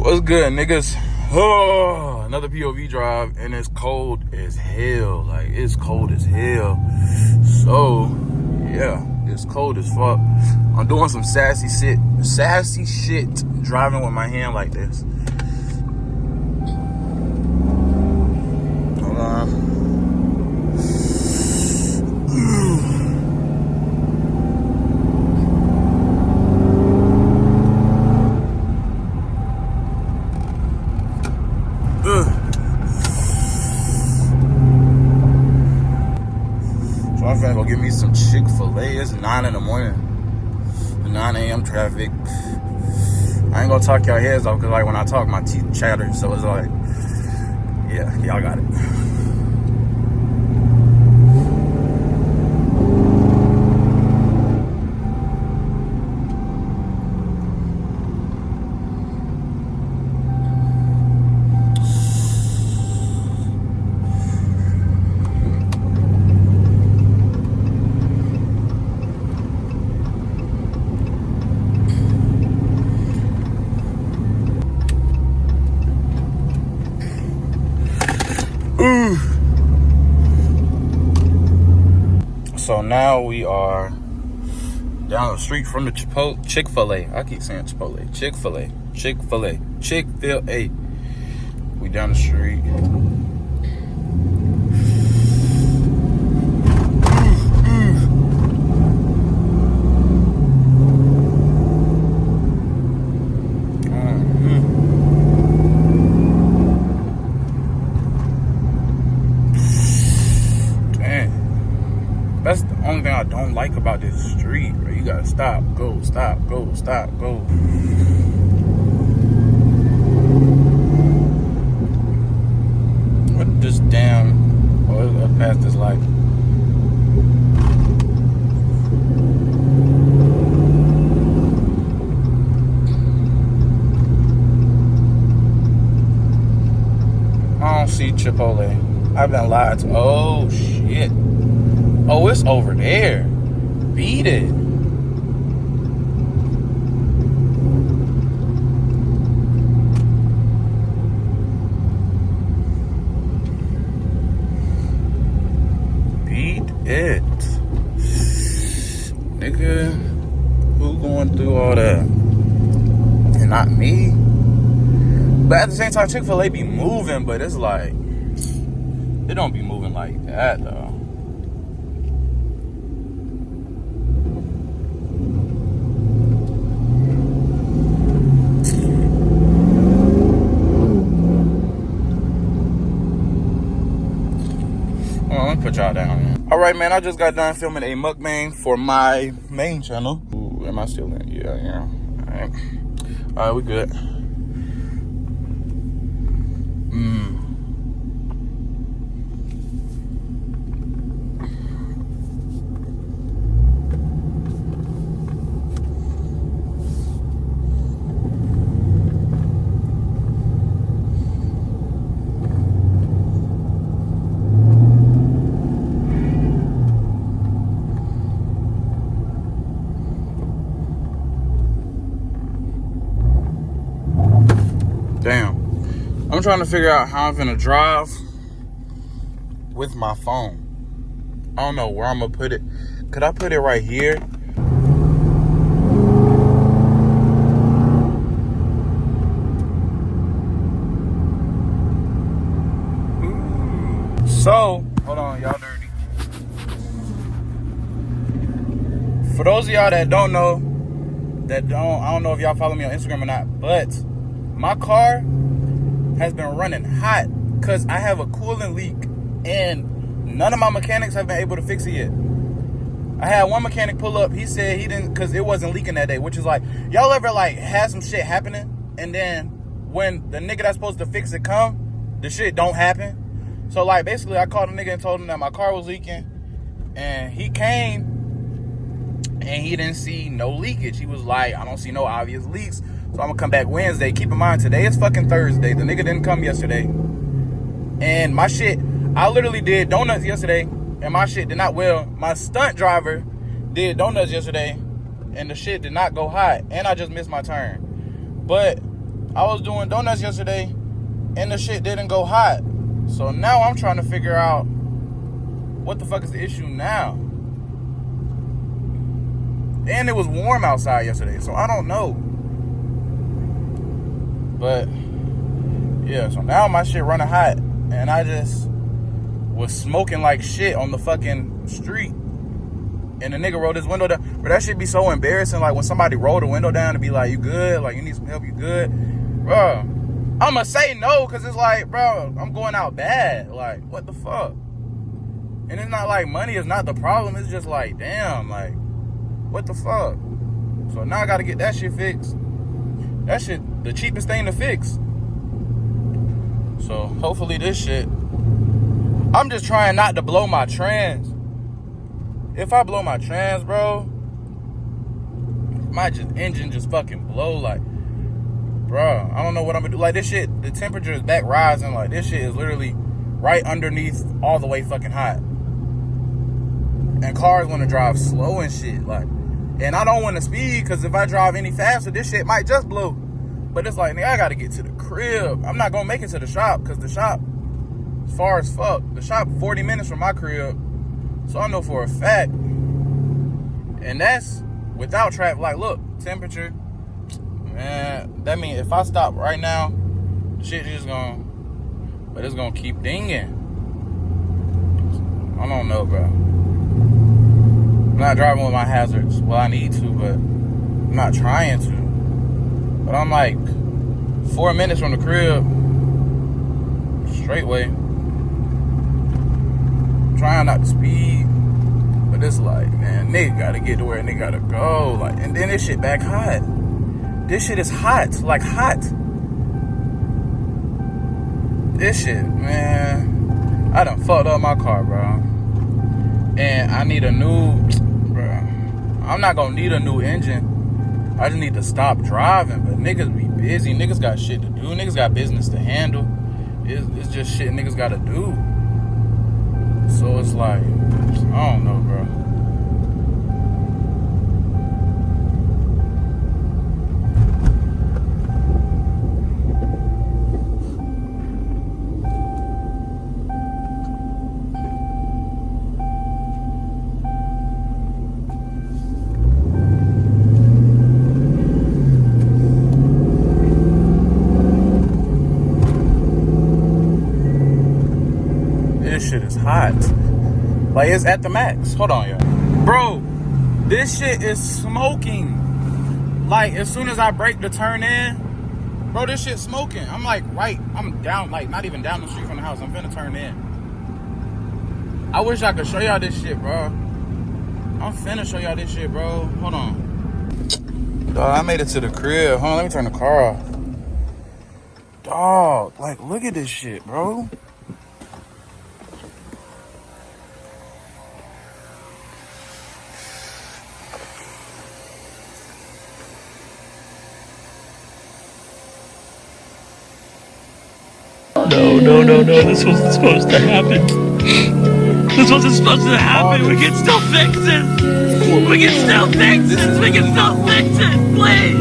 What's good, niggas? Oh, another POV drive, and it's cold as hell. Like, it's cold as hell. So, yeah, it's cold as fuck. I'm doing some sassy shit, driving with my hand like this. Hold on. So I'm finna go get me some Chick-fil-A. It's 9 in the morning. The 9 a.m. traffic. I ain't gonna talk y'all heads off, because like when I talk, my teeth chatter. So it's like, yeah, y'all got it. So now we are down the street from the Chick-fil-A. I keep saying Chipotle. Chick-fil-A. We down the street. That's the only thing I don't like about this street, bro. You gotta stop, go, stop, go, stop, go. What this damn, let's pass this light. I don't see Chipotle. I've been lied to. Oh, shit. Oh, it's over there. Beat it. Beat it. Nigga, who going through all that? And not me. But at the same time, Chick-fil-A be moving, but it's like, it don't be moving like that, though. Put y'all down here. All right, man, I just got done filming a mukbang for my main channel. Ooh, am I still in? Yeah. All right, we good. Damn. I'm trying to figure out how I'm gonna drive with my phone. I don't know where I'm gonna put it. Could I put it right here? So, hold on, y'all dirty. For those of y'all that don't know, I don't know if y'all follow me on Instagram or not, but my car has been running hot because I have a coolant leak and none of my mechanics have been able to fix it yet. I had one mechanic pull up. He said he didn't, because it wasn't leaking that day, which is like, y'all ever like had some shit happening and then when the nigga that's supposed to fix it come, the shit don't happen? So like basically I called a nigga and told him that my car was leaking, and he came and he didn't see no leakage. He was like, I don't see no obvious leaks. So I'm gonna come back Wednesday. Keep in mind, today is fucking Thursday. The nigga didn't come yesterday. And my shit, I literally did donuts yesterday, and my shit did not, well, my stunt driver did donuts yesterday, and the shit did not go hot, and I just missed my turn. But I was doing donuts yesterday, and the shit didn't go hot. So now I'm trying to figure out what the fuck is the issue now. And it was warm outside yesterday, so I don't know. But yeah, so now my shit running hot, and I just was smoking like shit on the fucking street. And the nigga rolled his window down. But that shit be so embarrassing. Like when somebody roll the window down and be like, "You good? Like you need some help? You good?" Bro, I'ma say no, cause it's like, bro, I'm going out bad. Like what the fuck? And it's not like money is not the problem. It's just like, damn, like what the fuck? So now I gotta get that shit fixed. That shit the cheapest thing to fix. So hopefully this shit. I'm just trying not to blow my trans. If I blow my trans, bro, my engine just fucking blow. Like, bro, I don't know what I'm gonna do. Like this shit, the temperature is back rising. Like this shit is literally right underneath all the way fucking hot. And cars want to drive slow and shit. Like, and I don't want to speed because if I drive any faster, this shit might just blow. But it's like, nigga, I gotta get to the crib. I'm not gonna make it to the shop because the shop is far as fuck. The shop 40 minutes from my crib. So I know for a fact. And that's without traffic. Like, look, temperature. Man, that means if I stop right now, shit just gonna, but it's gonna keep dinging. I don't know, bro. I'm not driving with my hazards. Well, I need to, but I'm not trying to. But I'm like 4 minutes from the crib. Straight way. Trying not to speed. But it's like, man, nigga gotta get to where nigga gotta go. Like, and then this shit back hot. This shit is hot. Like hot. This shit, man. I done fucked up my car, bro. And I need a new, bro. I'm not gonna need a new engine. I just need to stop driving. But niggas be busy. Niggas got shit to do. Niggas got business to handle. It's just shit niggas gotta do. So it's like, I don't know, bro. This shit is hot. Like, it's at the max. Hold on, y'all. Bro, this shit is smoking. Like, as soon as I break the turn in, bro, this shit smoking. I'm like, I'm down, like, not even down the street from the house. I'm finna turn in. I wish I could show y'all this shit, bro. I'm finna show y'all this shit, bro. Hold on. Dog, I made it to the crib. Hold on, let me turn the car off. Dog, like, look at this shit, bro. No, this wasn't supposed to happen. This wasn't supposed to happen. We can still fix it. We can still fix it. We can still fix it, please.